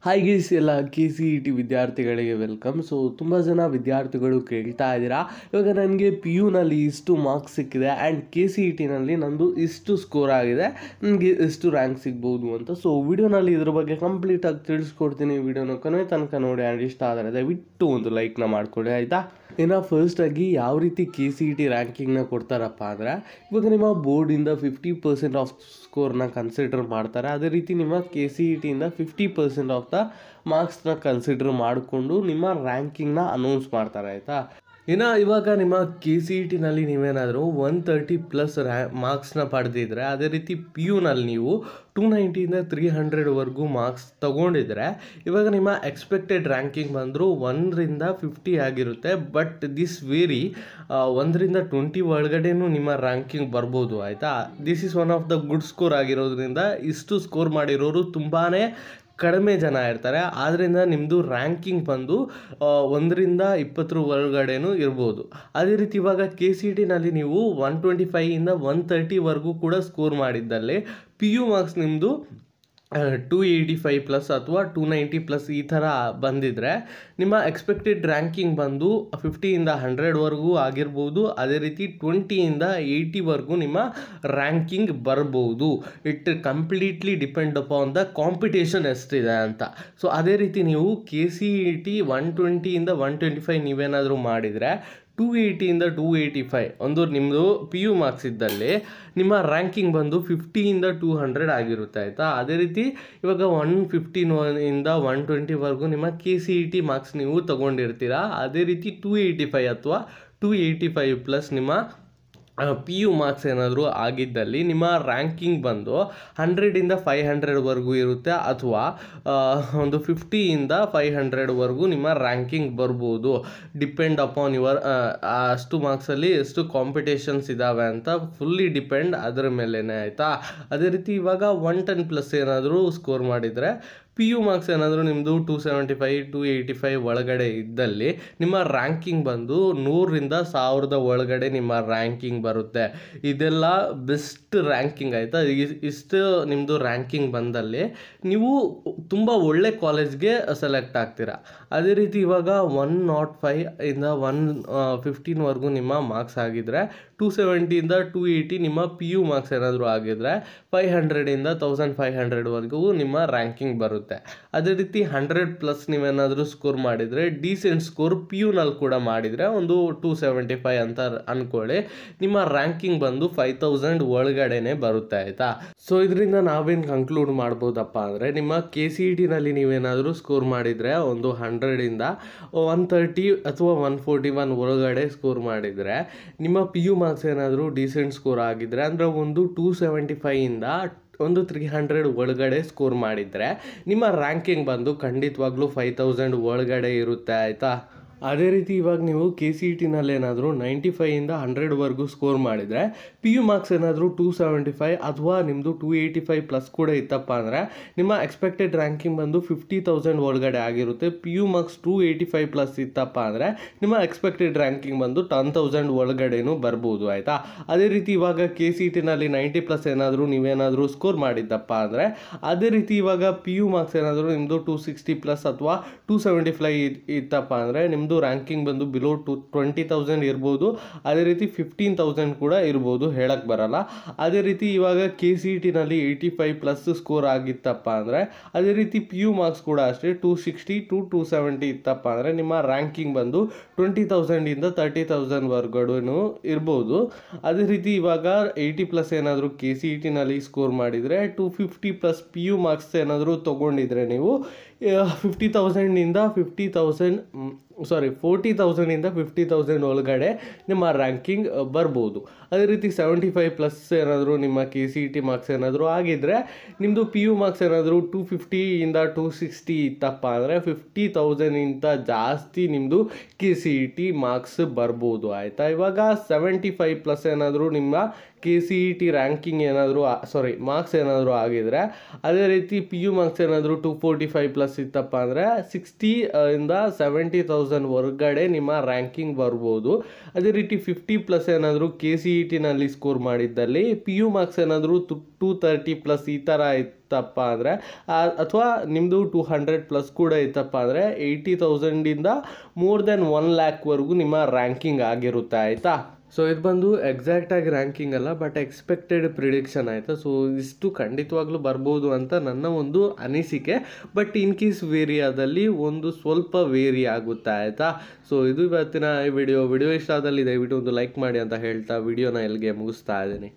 Hi guys, ಎಲ್ಲ KCET ವಿದ್ಯಾರ್ಥಿಗಳಿಗೆ welcome. So ತುಂಬ ಜನ ವಿದ್ಯಾರ್ಥಿಗಳು ಕೇಳ್ತಾ ಇದ್ದೀರಾ, ಇವಾಗ ನನಗೆ PUನಲ್ಲಿ ಇಷ್ಟು ಮಾರ್ಕ್ಸ್ ಸಿಕ್ಕಿದೆ ಆ್ಯಂಡ್ KCETನಲ್ಲಿ ನಂದು ಇಷ್ಟು ಸ್ಕೋರ್ ಆಗಿದೆ, ನನಗೆ ಎಷ್ಟು ರ್ಯಾಂಕ್ ಸಿಗ್ಬೋದು ಅಂತ. ಸೊ ವಿಡಿಯೋನಲ್ಲಿ ಇದ್ರ ಬಗ್ಗೆ ಕಂಪ್ಲೀಟಾಗಿ ತಿಳಿಸ್ಕೊಡ್ತೀನಿ. ವಿಡಿಯೋನ ಕೊನೆ ತನಕ ನೋಡಿ ಆ್ಯಂಡ್ ಇಷ್ಟ ಆದರೆ ದಯವಿಟ್ಟು ಒಂದು ಲೈಕ್ನ ಮಾಡಿಕೊಡಿ, ಆಯಿತಾ? ಇನ್ನು ಫಸ್ಟಾಗಿ ಯಾವ ರೀತಿ KCET ರ್ಯಾಂಕಿಂಗ್ನ ಕೊಡ್ತಾರಪ್ಪ ಅಂದರೆ, ಇವಾಗ ನಿಮ್ಮ ಬೋರ್ಡಿಂದ 50% ಆಫ್ ಸ್ಕೋರ್ನ ಕನ್ಸಿಡರ್ ಮಾಡ್ತಾರೆ. ಅದೇ ರೀತಿ ನಿಮ್ಮ KCETಯಿಂದ 50% ಆಫ್ ದ ಮಾರ್ಕ್ಸ್ನ ಕನ್ಸಿಡರ್ ಮಾಡಿಕೊಂಡು ನಿಮ್ಮ ರ್ಯಾಂಕಿಂಗ್ನ ಅನೌನ್ಸ್ ಮಾಡ್ತಾರೆ, ಆಯಿತಾ? ಇನ್ನು ಇವಾಗ ನಿಮ್ಮ KCETನಲ್ಲಿ ನೀವೇನಾದರೂ 130+ ಮಾರ್ಕ್ಸ್ನ ಪಡೆದಿದ್ರೆ, ಅದೇ ರೀತಿ PUನಲ್ಲಿ ನೀವು 290ಇಂದ 300ವರೆಗೂ ಮಾರ್ಕ್ಸ್ ತೊಗೊಂಡಿದ್ರೆ, ಇವಾಗ ನಿಮ್ಮ ಎಕ್ಸ್ಪೆಕ್ಟೆಡ್ ರ್ಯಾಂಕಿಂಗ್ ಬಂದರೂ 1ರಿಂದ 50 ಆಗಿರುತ್ತೆ. ಬಟ್ ದಿಸ್ ವೇರಿ 1ರಿಂದ 20 ಒಳಗಡೆನೂ ನಿಮ್ಮ ರ್ಯಾಂಕಿಂಗ್ ಬರ್ಬೋದು, ಆಯಿತಾ? This is one of the good score ಆಗಿರೋದ್ರಿಂದ ಇಷ್ಟು ಸ್ಕೋರ್ ಮಾಡಿರೋರು ತುಂಬಾ ಕಡಿಮೆ ಜನ ಇರ್ತಾರೆ. ಆದ್ದರಿಂದ ನಿಮ್ಮದು ರ್ಯಾಂಕಿಂಗ್ ಬಂದು 1ರಿಂದ 20 ಒಳಗಡೆನೂ ಇರ್ಬೋದು. ಅದೇ ರೀತಿ ಇವಾಗ KCETನಲ್ಲಿ ನೀವು 125ಇಂದ 130ವರೆಗೂ ಕೂಡ ಸ್ಕೋರ್ ಮಾಡಿದ್ದಲ್ಲಿ PU ಮಾರ್ಕ್ಸ್ ನಿಮ್ಮದು 285+ ಅಥವಾ 290+ ಈ ಥರ ಬಂದಿದ್ರೆ ನಿಮ್ಮ ಎಕ್ಸ್ಪೆಕ್ಟೆಡ್ ರ್ಯಾಂಕಿಂಗ್ ಬಂದು 50ಇಂದ 100ವರೆಗೂ ಆಗಿರ್ಬೋದು. ಅದೇ ರೀತಿ 20ಇಂದ 80ವರೆಗೂ ನಿಮ್ಮ ರ್ಯಾಂಕಿಂಗ್ ಬರ್ಬೋದು. It completely depend upon the competition ಎಷ್ಟಿದೆ ಅಂತ. ಸೊ ಅದೇ ರೀತಿ ನೀವು KCET 120ಇಂದ 125 ನೀವೇನಾದರೂ ಮಾಡಿದರೆ 280ಇಂದ 285 ಒಂದು ನಿಮ್ಮದು PU ಮಾರ್ಕ್ಸ್ ಇದ್ದಲ್ಲಿ ನಿಮ್ಮ ರ್ಯಾಂಕಿಂಗ್ ಬಂದು 50ಇಂದ 200 ಆಗಿರುತ್ತೆ, ಆಯಿತಾ? ಅದೇ ರೀತಿ ಇವಾಗ 115ಇಂದ 120ವರೆಗೂ ನಿಮ್ಮ KCET ಮಾರ್ಕ್ಸ್ ನೀವು ತೊಗೊಂಡಿರ್ತೀರಾ. ಅದೇ ರೀತಿ 285 ಅಥವಾ 285+ ನಿಮ್ಮ PU ಮಾರ್ಕ್ಸ್ ಏನಾದರೂ ಆಗಿದ್ದಲ್ಲಿ ನಿಮ್ಮ ರ್ಯಾಂಕಿಂಗ್ ಬಂದು 100ಇಂದ 500ವರೆಗೂ ಇರುತ್ತೆ, ಅಥವಾ ಒಂದು 50ಇಂದ 500ವರೆಗೂ ನಿಮ್ಮ ರ್ಯಾಂಕಿಂಗ್ ಬರ್ಬೋದು. ಡಿಪೆಂಡ್ ಅಪಾನ್ ಯುವರ್ ಅಷ್ಟು ಮಾರ್ಕ್ಸಲ್ಲಿ ಎಷ್ಟು ಕಾಂಪಿಟೇಷನ್ಸ್ ಇದ್ದಾವೆ ಅಂತ ಫುಲ್ಲಿ ಡಿಪೆಂಡ್ ಅದರ ಮೇಲೇ, ಆಯಿತಾ? ಅದೇ ರೀತಿ ಇವಾಗ 110+ ಏನಾದರೂ ಸ್ಕೋರ್ ಮಾಡಿದರೆ PU ಮಾರ್ಕ್ಸ್ ಏನಾದರೂ ನಿಮ್ಮದು 275 285 ಒಳಗಡೆ ಇದ್ದಲ್ಲಿ ನಿಮ್ಮ ರ್ಯಾಂಕಿಂಗ್ ಬಂದು 100ರಿಂದ 1000 ಒಳಗಡೆ ನಿಮ್ಮ ರ್ಯಾಂಕಿಂಗ್ ಬರುತ್ತೆ. ಇದೆಲ್ಲ ಬೆಸ್ಟ್ ರ್ಯಾಂಕಿಂಗ್, ಆಯಿತಾ? ಇಷ್ಟು ನಿಮ್ಮದು ರ್ಯಾಂಕಿಂಗ್ ಬಂದಲ್ಲಿ ನೀವು ತುಂಬ ಒಳ್ಳೆ ಕಾಲೇಜ್ಗೆ ಸೆಲೆಕ್ಟ್ ಆಗ್ತೀರಾ. ಅದೇ ರೀತಿ ಇವಾಗ 105ಇಂದ 115ವರೆಗೂ ನಿಮ್ಮ ಮಾರ್ಕ್ಸ್ ಆಗಿದ್ದರೆ, 270ಇಂದ 280 ನಿಮ್ಮ PU ಮಾರ್ಕ್ಸ್ ಏನಾದರೂ ಆಗಿದ್ರೆ 500ಇಂದ 1500ವರೆಗೂ ನಿಮ್ಮ ರ್ಯಾಂಕಿಂಗ್ ಬರುತ್ತೆ. ಅದೇ ರೀತಿ 100+ ನೀವೇನಾದರೂ ಸ್ಕೋರ್ ಮಾಡಿದರೆ, ಡೀಸೆಂಟ್ ಸ್ಕೋರ್ PUನಲ್ಲಿ ಕೂಡ ಮಾಡಿದರೆ ಒಂದು 275 ಅಂತ ಅಂದ್ಕೊಳ್ಳಿ, ನಿಮ್ಮ ರ್ಯಾಂಕಿಂಗ್ ಬಂದು 5000 ಒಳಗಡೆನೆ ಬರುತ್ತೆ, ಆಯಿತಾ? ಸೊ ಇದರಿಂದ ನಾವೇನು ಕನ್ಕ್ಲೂಡ್ ಮಾಡ್ಬೋದಪ್ಪ ಅಂದರೆ, ನಿಮ್ಮ KCETನಲ್ಲಿ ನೀವೇನಾದರೂ ಸ್ಕೋರ್ ಮಾಡಿದರೆ ಒಂದು 100ಇಂದ 130 ಅಥವಾ 141 ಒಳಗಡೆ ಸ್ಕೋರ್ ಮಾಡಿದರೆ, ನಿಮ್ಮ PU ಮಾರ್ಕ್ಸ್ ಏನಾದರೂ ಡೀಸೆಂಟ್ ಸ್ಕೋರ್ ಆಗಿದ್ದರೆ ಅಂದರೆ ಒಂದು 275ಇಂದ ಒಂದು 300 ಒಳಗಡೆ ಸ್ಕೋರ್ ಮಾಡಿದರೆ ನಿಮ್ಮ ರ್ಯಾಂಕಿಂಗ್ ಬಂದು ಖಂಡಿತವಾಗ್ಲೂ 5000 ಒಳಗಡೆ ಇರುತ್ತೆ, ಆಯಿತಾ? ಅದೇ ರೀತಿ ಇವಾಗ ನೀವು KCETನಲ್ಲಿ ಏನಾದರೂ 95ಇಂದ 100ವರೆಗೂ ಸ್ಕೋರ್ ಮಾಡಿದರೆ, PU ಮಾರ್ಕ್ಸ್ ಏನಾದರೂ 275 ಅಥವಾ ನಿಮ್ಮದು 285+ ಕೂಡ ಇತ್ತಪ್ಪ ಅಂದರೆ ನಿಮ್ಮ ಎಕ್ಸ್ಪೆಕ್ಟೆಡ್ ರ್ಯಾಂಕಿಂಗ್ ಬಂದು 50,000 ಒಳಗಡೆ ಆಗಿರುತ್ತೆ. PU ಮಾರ್ಕ್ಸ್ 285+ ಇತ್ತಪ್ಪ ಅಂದರೆ ನಿಮ್ಮ ಎಕ್ಸ್ಪೆಕ್ಟೆಡ್ ರ್ಯಾಂಕಿಂಗ್ ಬಂದು 10,000 ಒಳಗಡೆನೂ ಬರ್ಬೋದು, ಆಯಿತಾ? ಅದೇ ರೀತಿ ಇವಾಗ KCETನಲ್ಲಿ 90+ ಏನಾದರೂ ನೀವೇನಾದರೂ ಸ್ಕೋರ್ ಮಾಡಿದ್ದಪ್ಪ ಅಂದರೆ, ಅದೇ ರೀತಿ ಇವಾಗ PU ಮಾರ್ಕ್ಸ್ ಏನಾದರೂ ನಿಮ್ಮದು 260+ ಅಥವಾ 275 ಇತ್ತಪ್ಪ ಅಂದರೆ ನಿಮ್ಮ ರ್ಯಾಂಕಿಂಗ್ ಬಂದು ಬಿಲೋ 20,000 ಇರ್ಬೋದು. ಅದೇ ರೀತಿ 15,000 ಕೂಡ ಇರ್ಬೋದು, ಹೇಳಕ್ಕೆ ಬರಲ್ಲ. ಅದೇ ರೀತಿ ಇವಾಗ KCETನಲ್ಲಿ 85+ ಸ್ಕೋರ್ ಆಗಿತ್ತಪ್ಪ ಅಂದರೆ, ಅದೇ ರೀತಿ PU ಮಾರ್ಕ್ಸ್ ಕೂಡ ಅಷ್ಟೇ 260 to 270 ಇತ್ತಪ್ಪ ಅಂದರೆ ನಿಮ್ಮ ರ್ಯಾಂಕಿಂಗ್ ಬಂದು 20,000ಇಂದ 30,000ವರೆಗೂ ಇರ್ಬೋದು. ಅದೇ ರೀತಿ ಇವಾಗ 80+ ಏನಾದರೂ KCETನಲ್ಲಿ ಸ್ಕೋರ್ ಮಾಡಿದರೆ, 250+ PU ಮಾರ್ಕ್ಸ್ ಏನಾದರೂ ತೊಗೊಂಡಿದ್ರೆ ನೀವು 40,000ಇಂದ 50,000 ಒಳಗಡೆ ನಿಮ್ಮ ರ್ಯಾಂಕಿಂಗ್ ಬರ್ಬೋದು. ಅದೇ ರೀತಿ 75+ ಏನಾದರೂ ನಿಮ್ಮ KCET ಮಾರ್ಕ್ಸ್ ಏನಾದರೂ ಆಗಿದ್ದರೆ, ನಿಮ್ಮದು PU ಮಾರ್ಕ್ಸ್ ಏನಾದರೂ 250ಇಂದ 260 ಇತ್ತಪ್ಪ ಅಂದರೆ 50,000ಇಂತ ಜಾಸ್ತಿ ನಿಮ್ಮದು KCET ಮಾರ್ಕ್ಸ್ ಬರ್ಬೋದು, ಆಯಿತಾ? ಇವಾಗ 75+ ಏನಾದರೂ ನಿಮ್ಮ KCET ರ್ಯಾಂಕಿಂಗ್ ಏನಾದರೂ ಮಾರ್ಕ್ಸ್ ಏನಾದರೂ ಆಗಿದ್ರೆ, ಅದೇ ರೀತಿ PU ಮಾರ್ಕ್ಸ್ ಏನಾದರೂ 245 ಪ್ಲಸ್ ಇತ್ತಪ್ಪ ಅಂದರೆ 60 ಇಂದ 70,000 ಹೊರಗಡೆ ನಿಮ್ಮ ರ್ಯಾಂಕಿಂಗ್ ಬರ್ಬೋದು. ಅದೇ ರೀತಿ 50 ಪ್ಲಸ್ ಏನಾದರೂ KCETನಲ್ಲಿ ಸ್ಕೋರ್ ಮಾಡಿದ್ದಲ್ಲಿ PU ಮಾರ್ಕ್ಸ್ ಏನಾದರೂ 230 ಪ್ಲಸ್ ಈ ಥರ ಇತ್ತಪ್ಪ ಅಂದರೆ, ಅಥವಾ ನಿಮ್ಮದು 200 ಪ್ಲಸ್ ಕೂಡ ಇತ್ತಪ್ಪ ಅಂದರೆ 80,000ಇಂದ ಮೋರ್ ದೆನ್ 1 ಲ್ಯಾಕ್ವರೆಗೂ ನಿಮ್ಮ ರ್ಯಾಂಕಿಂಗ್ ಆಗಿರುತ್ತೆ ಆಯಿತಾ. ಸೊ ಇದು ಬಂದು ಎಕ್ಸಾಕ್ಟಾಗಿ ರ್ಯಾಂಕಿಂಗ್ ಅಲ್ಲ, ಬಟ್ ಎಕ್ಸ್ಪೆಕ್ಟೆಡ್ ಪ್ರಿಡಿಕ್ಷನ್ ಆಯಿತಾ. ಸೊ ಇಷ್ಟು ಖಂಡಿತವಾಗ್ಲೂ ಬರ್ಬೋದು ಅಂತ ನನ್ನ ಒಂದು ಅನಿಸಿಕೆ. ಬಟ್ ಇನ್ ಕೇಸ್ ವೇರಿ ಆದಲ್ಲಿ ಒಂದು ಸ್ವಲ್ಪ ವೇರಿ ಆಗುತ್ತೆ ಆಯಿತಾ. ಸೊ ಇದು ಇವತ್ತಿನ ಈ ವಿಡಿಯೋ ಇಷ್ಟ ಆದಲ್ಲಿ ದಯವಿಟ್ಟು ಒಂದು ಲೈಕ್ ಮಾಡಿ ಅಂತ ಹೇಳ್ತಾ ವಿಡಿಯೋನ ಎಲ್ಲಿಗೆ ಮುಗಿಸ್ತಾ ಇದ್ದೀನಿ.